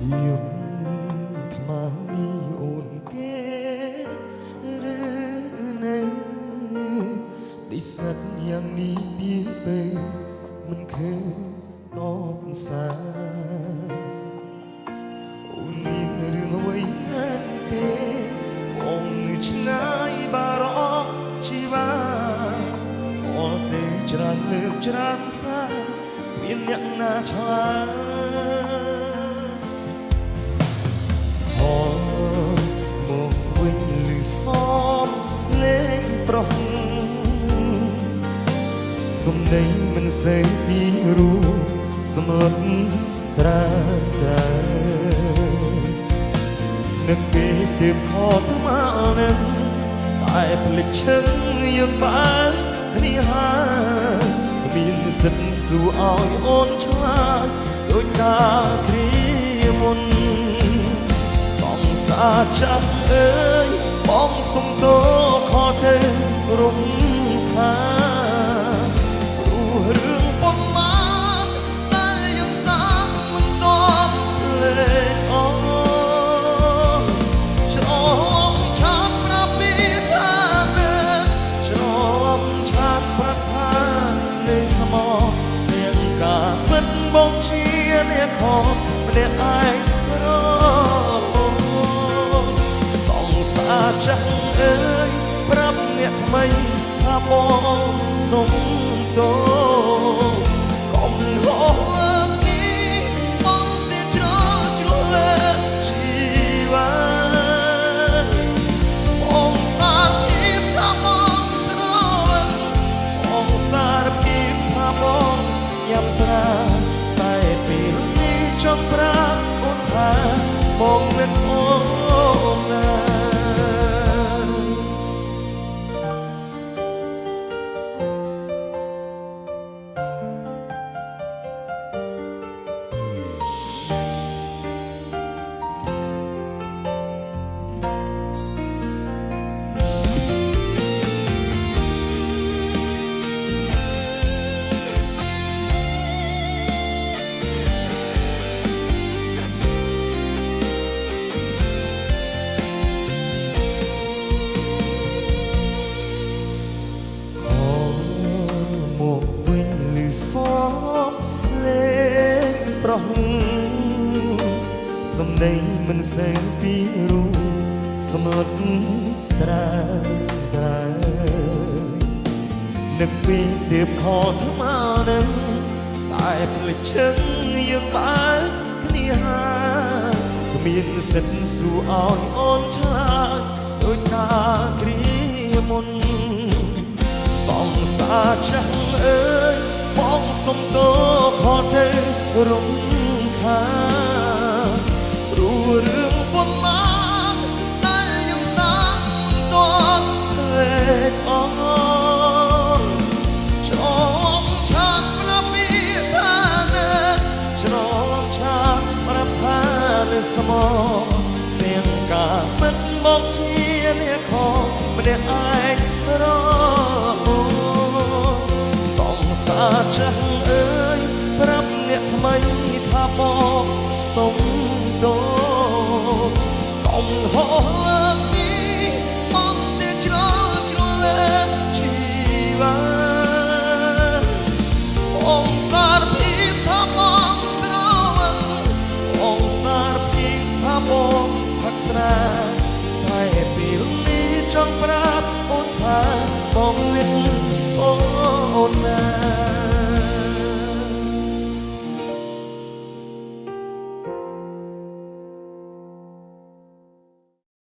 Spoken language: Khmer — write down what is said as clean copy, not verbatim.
យប់ថ្មនេះអូនគេឬនៅបិសាត់យ៉ាងនេះពីពេលមិនឃើញតបសារអូនមានរឿងអ្វីណាស់ទេបងនៅឆ្ងាយបារម្ភជីវាក៏ទេច្រើនលើកច្រើនសារគ្មានអ្នកណាឆ្លើយមកវិញលឺសំលេងប្រុសសំដីមិនសេពីរូបសម្លឹកត្រាត្រានឹកពេលទើបខថ្មនឹងតែភ្លេចឈឹងយើងបើគ្នាហើយគ្មានសិទ្ធសួរឲ្យអូនឆ្លើយដូចកាលគ្រាមុនសង្សារចាស់អើយបងសុំទោខកទៅរំខានព្រោះរឿងប៉ុន្មានដែលយើងសាមមិនតបលេខអូច្រំឆានប្រាប់ពីថានៅច្រំឆានប្រាប់ថានៅស្មោះទាំងការពិតបងជាអ្នកខម្នាក់ឯងរសង្សារចាស់អើយប្រាប់អ្នកថ្មីថាបងសុំទោកុំហោះនេះបងទេជ្រលជ្រោះលើជីវាបងសារភាពថាបងស្រឡាញ់បងសារភាពថាបងញ៉ាំស្រាតែពេលនេះចង់ប្រាប់អូនថាបងមិនអូនណាប្រហសំដីមិនសេពីរូបសម្លឹកត្រាត្រានឹកពេលទើបខថ្មនឹងតែភ្លេចឈឹងយើងបើគ្នាហើយគ្មានសិទ្ធសួរឲ្យអូនឆ្លើយដូចកាលគ្រាមុនសង្សារចាស់អើយបងសុំទោខកទៅរំខានព្រោះរឿងប៉ុន្មានដែលយើងសាមមិនតបលេខអូនច្រំឆានប្រាប់ពីថានៅច្រំឆានប្រាប់ថានៅស្មោះទាំងការមិនមកជាអ្នកខម្នាក់ឯងរសារចាស់អើយប្រាប់អ្នកថ្មីថាបងសុំ